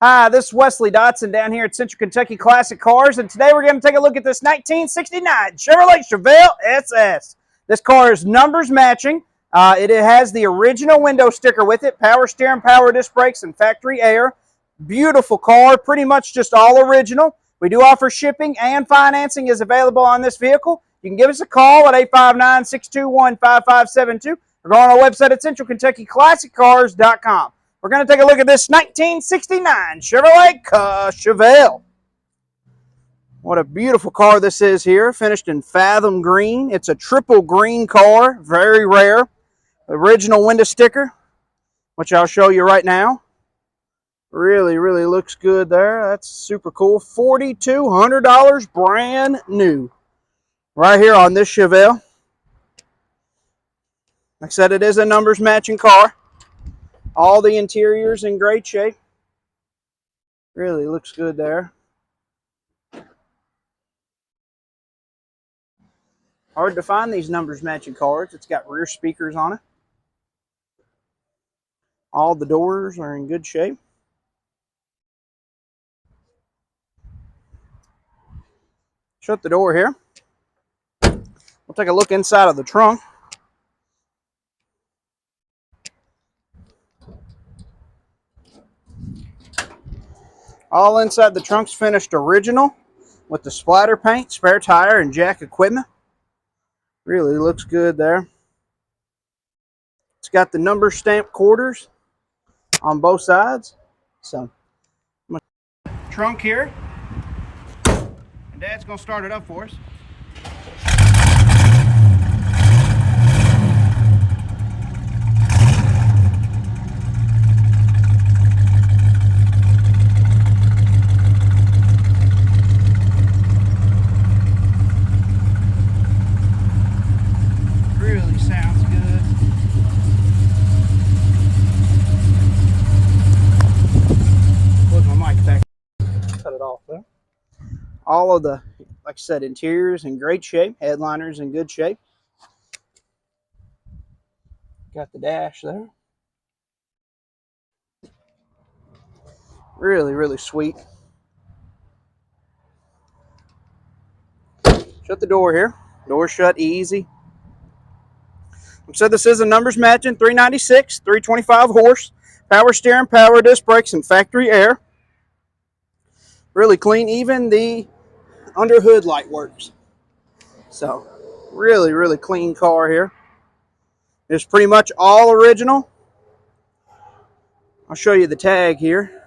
Hi, this is Wesley Dotson down here at Central Kentucky Classic Cars, and today we're going to take a look at this 1969 Chevrolet Chevelle SS. This car is numbers matching. It has the original window sticker with it, power steering, power disc brakes, and factory air. Beautiful car, pretty much just all original. We do offer shipping and financing is available on this vehicle. You can give us a call at 859-621-5572 or go on our website at centralkentuckyclassiccars.com. We're going to take a look at this 1969 Chevrolet Chevelle. What a beautiful car this is here, finished in Fathom Green. It's a triple green car, very rare. Original window sticker, which I'll show you right now. Really looks good there. That's super cool. $4,200 brand new. Right here on this Chevelle. Like I said, it is a numbers matching car. All the interior's in great shape. Really looks good there. Hard to find these numbers matching cars. It's got rear speakers on it. All the doors are in good shape. Shut the door here. We'll take a look inside of the trunk. All inside the trunk's finished original with the splatter paint, spare tire, and jack equipment. Really looks good there. It's got the number stamped quarters on both sides. So, trunk here. And Dad's going to start it up for us. Really sounds good. Put my mic back. Cut it off there. All of the, like I said, interiors in great shape. Headliners in good shape. Got the dash there. Really sweet. Shut the door here. Door shut easy. Like I said, this is a numbers matching 396, 325 horse, power steering, power disc brakes, and factory air. Really clean. Even the under hood light works. So, really clean car here. It's pretty much all original. I'll show you the tag here.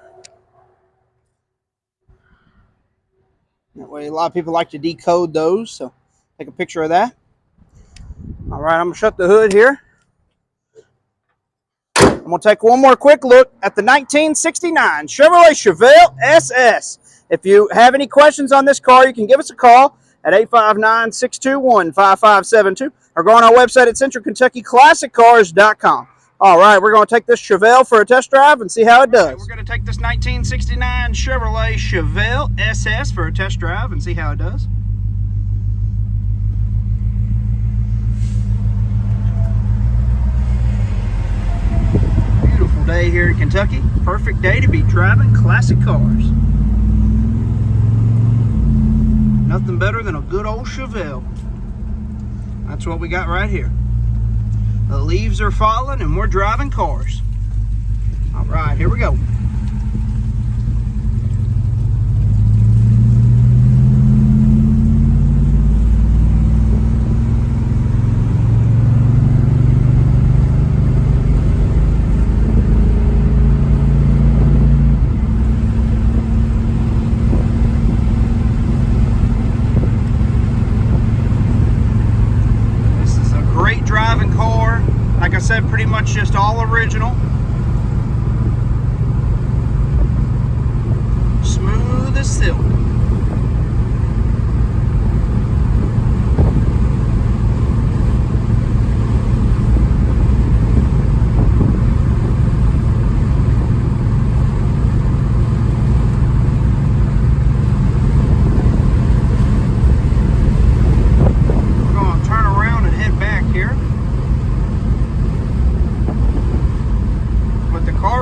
That way, a lot of people like to decode those, so take a picture of that. All right, I'm going to shut the hood here. I'm going to take one more quick look at the 1969 Chevrolet Chevelle SS. If you have any questions on this car, you can give us a call at 859-621-5572 or go on our website at centralkentuckyclassiccars.com. All right, we're going to take this Chevelle for a test drive and see how it does. Right, we're going to take this 1969 Chevrolet Chevelle SS for a test drive and see how it does. Beautiful day here in Kentucky. Perfect day to be driving classic cars. Nothing better than a good old Chevelle. That's what we got right here. The leaves are falling and we're driving cars. All right, here we go. Driving car, like I said, pretty much just all original. Smooth as silk.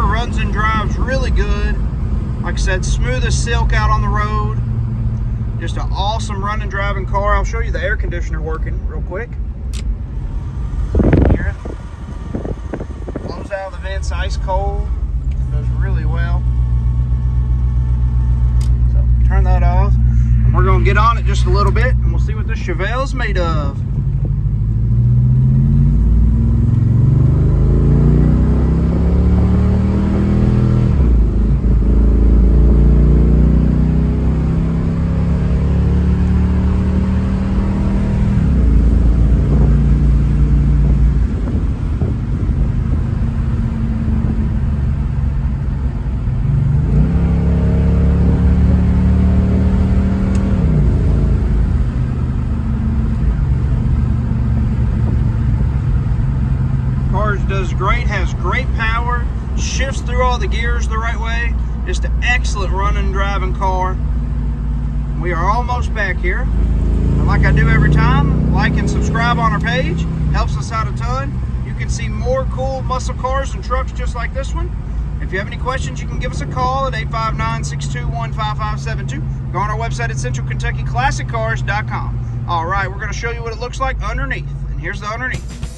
Runs and drives really good. Like Like I said, smooth as silk out on the road. Just an awesome running, driving car. I'll show you the air conditioner working real quick. Hear it? Blows out of the vents ice cold. Does really well. So turn that off. And we're going to get on it just a little bit, and we'll see what this Chevelle is made of. Does great, has great power, shifts through all the gears the right way. Just an excellent running and driving car. We are almost back here. And like I do every time, like and subscribe on our page. Helps us out a ton. You can see more cool muscle cars and trucks just like this one. If you have any questions, you can give us a call at 859-621-5572. Go on our website at CentralKentuckyClassicCars.com. All right, we're going to show you what it looks like underneath. And here's the underneath.